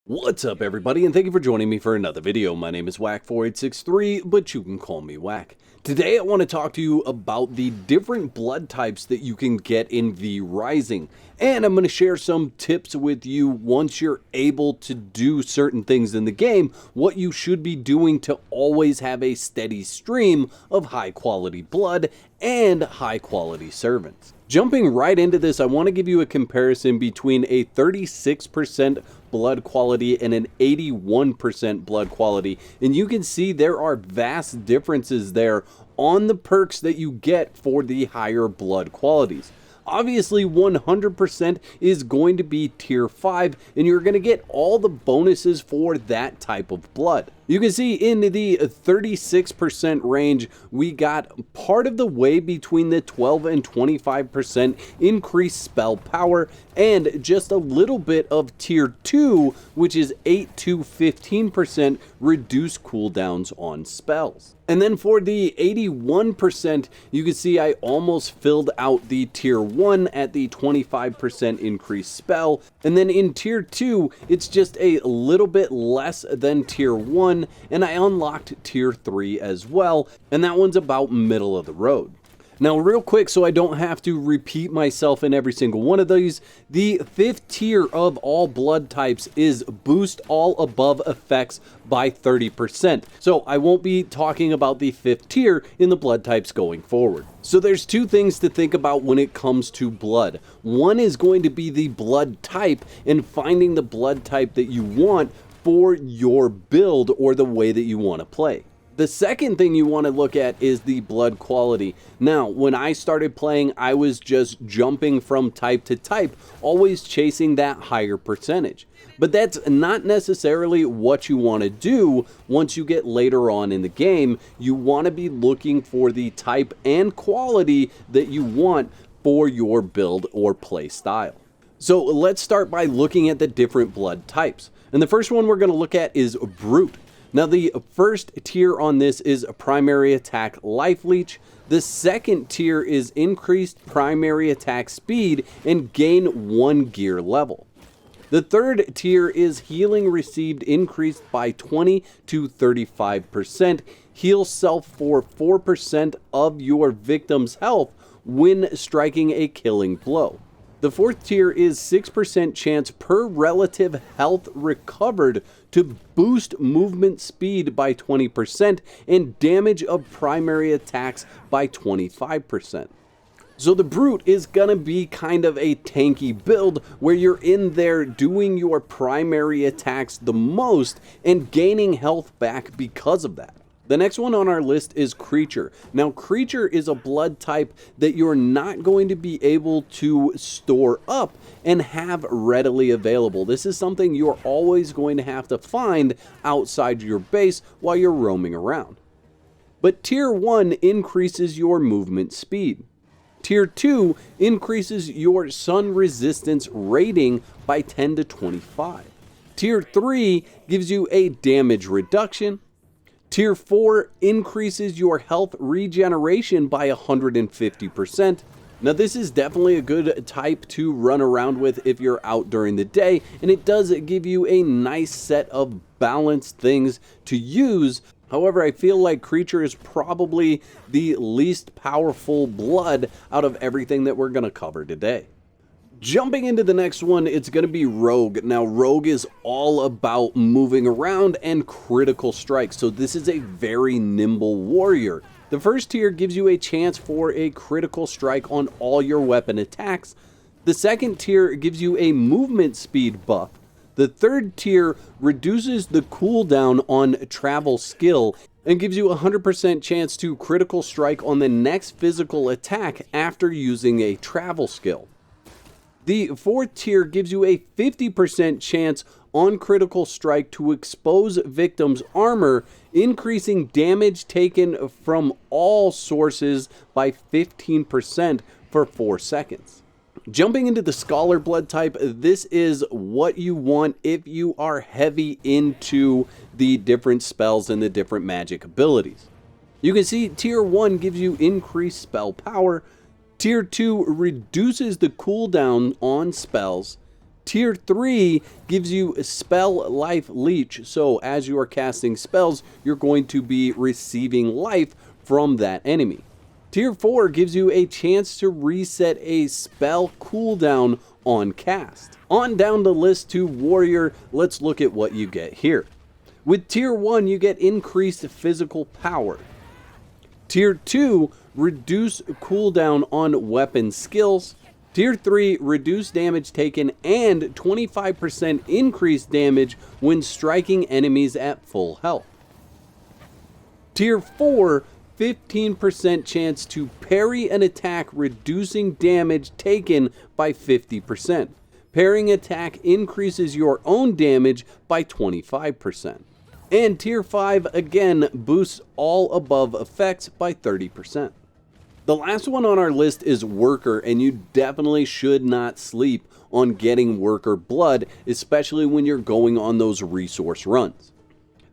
What's up everybody, and thank you for joining me for another video. My name is Whack4863, but you can call me Whack. Today I want to talk to you about the different blood types that you can get in V Rising, and I'm going to share some tips with you once you're able to do certain things in the game, what you should be doing to always have a steady stream of high quality blood and high quality servants. Jumping right into this, I want to give you a comparison between a 36% blood quality and an 81% blood quality, and you can see there are vast differences there on the perks that you get for the higher blood qualities. Obviously 100% is going to be tier 5, and you're going to get all the bonuses for that type of blood. You can see in the 36% range, we got part of the way between the 12 and 25% increased spell power, and just a little bit of tier 2, which is 8 to 15% reduced cooldowns on spells. And then for the 81%, you can see I almost filled out the tier 1 at the 25% increased spell. And then in tier 2, it's just a little bit less than tier 1, and I unlocked tier 3 as well, and that one's about middle of the road. Now real quick, so I don't have to repeat myself in every single one of these, the 5th tier of all blood types is boost all above effects by 30%. So I won't be talking about the 5th tier in the blood types going forward. So there's two things to think about when it comes to blood. One is going to be the blood type and finding the blood type that you want for your build or the way that you want to play. The second thing you want to look at is the blood quality. Now, when I started playing, I was just jumping from type to type, always chasing that higher percentage. But that's not necessarily what you want to do once you get later on in the game. You want to be looking for the type and quality that you want for your build or play style. So let's start by looking at the different blood types. And the first one we're going to look at is Brute. Now the first tier on this is primary attack life leech. The second tier is increased primary attack speed and gain 1 gear level. The third tier is healing received increased by 20 to 35%. Heal self for 4% of your victim's health when striking a killing blow. The fourth tier is 6% chance per relative health recovered to boost movement speed by 20% and damage of primary attacks by 25%. So the Brute is gonna be kind of a tanky build where you're in there doing your primary attacks the most and gaining health back because of that. The next one on our list is Creature. Now, Creature is a blood type that you're not going to be able to store up and have readily available. This is something you're always going to have to find outside your base while you're roaming around. But Tier 1 increases your movement speed. Tier 2 increases your sun resistance rating by 10 to 25. Tier 3 gives you a damage reduction. Tier 4 increases your health regeneration by 150%. Now this is definitely a good type to run around with if you're out during the day, and it does give you a nice set of balanced things to use. However, I feel like Creature is probably the least powerful blood out of everything that we're going to cover today. Jumping into the next one, it's going to be Rogue. Now, Rogue is all about moving around and critical strikes, so this is a very nimble warrior. The first tier gives you a chance for a critical strike on all your weapon attacks. The second tier gives you a movement speed buff. The third tier reduces the cooldown on travel skill and gives you a 100% chance to critical strike on the next physical attack after using a travel skill. The fourth tier gives you a 50% chance on critical strike to expose victims' armor, increasing damage taken from all sources by 15% for 4 seconds. Jumping into the Scholar blood type, this is what you want if you are heavy into the different spells and the different magic abilities. You can see Tier 1 gives you increased spell power. Tier 2 reduces the cooldown on spells. Tier 3 gives you spell life leech, so as you are casting spells, you're going to be receiving life from that enemy. Tier 4 gives you a chance to reset a spell cooldown on cast. On down the list to warrior, let's look at what you get here. With tier 1, you get increased physical power. Tier 2, reduce cooldown on weapon skills. Tier 3, reduce damage taken and 25% increased damage when striking enemies at full health. Tier 4, 15% chance to parry an attack, reducing damage taken by 50%. Parrying attack increases your own damage by 25%. And Tier 5 again boosts all above effects by 30%. The last one on our list is Worker, and you definitely should not sleep on getting Worker blood, especially when you're going on those resource runs.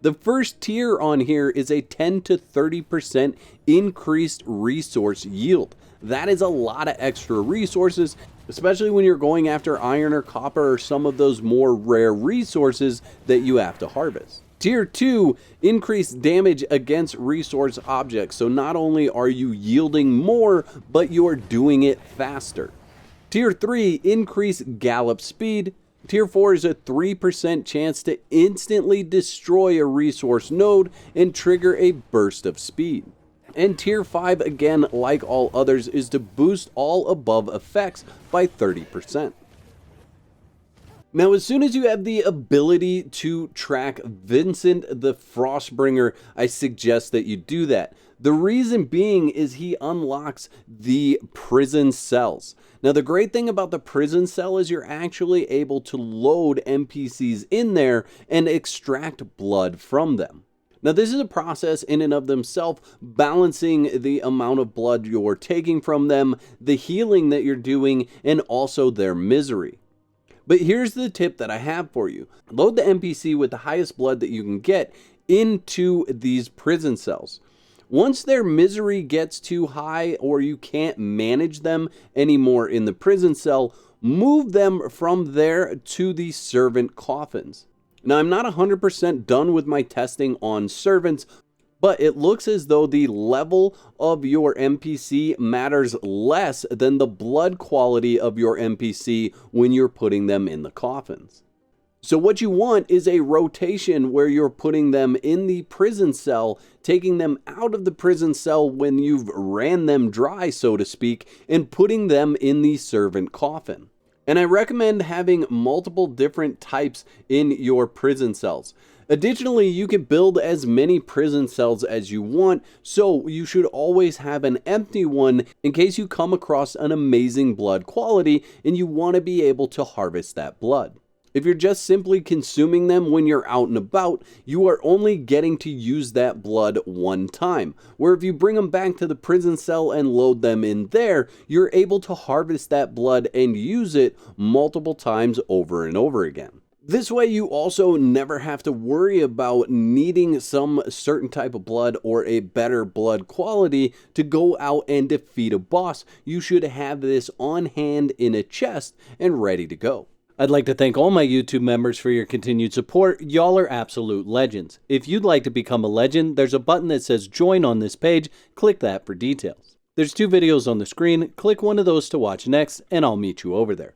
The first tier on here is a 10 to 30% increased resource yield. That is a lot of extra resources, especially when you're going after iron or copper or some of those more rare resources that you have to harvest. Tier 2, increased damage against resource objects. So not only are you yielding more, but you are doing it faster. Tier 3, increased gallop speed. Tier 4 is a 3% chance to instantly destroy a resource node and trigger a burst of speed. And Tier 5, again, like all others, is to boost all above effects by 30%. Now, as soon as you have the ability to track Vincent the Frostbringer, I suggest that you do that. The reason being is he unlocks the prison cells. Now, the great thing about the prison cell is you're actually able to load NPCs in there and extract blood from them. Now, this is a process in and of themselves, balancing the amount of blood you're taking from them, the healing that you're doing, and also their misery. But here's the tip that I have for you. Load the NPC with the highest blood that you can get into these prison cells. Once their misery gets too high or you can't manage them anymore in the prison cell, move them from there to the servant coffins. Now, I'm not 100% done with my testing on servants, but it looks as though the level of your NPC matters less than the blood quality of your NPC when you're putting them in the coffins. So what you want is a rotation where you're putting them in the prison cell, taking them out of the prison cell when you've ran them dry, so to speak, and putting them in the servant coffin. And I recommend having multiple different types in your prison cells. Additionally, you can build as many prison cells as you want, so you should always have an empty one in case you come across an amazing blood quality and you want to be able to harvest that blood. If you're just simply consuming them when you're out and about, you are only getting to use that blood one time. Where if you bring them back to the prison cell and load them in there, you're able to harvest that blood and use it multiple times over and over again. This way you also never have to worry about needing some certain type of blood or a better blood quality to go out and defeat a boss. You should have this on hand in a chest and ready to go. I'd like to thank all my YouTube members for your continued support. Y'all are absolute legends. If you'd like to become a legend, there's a button that says join on this page. Click that for details. There's 2 videos on the screen. Click one of those to watch next, and I'll meet you over there.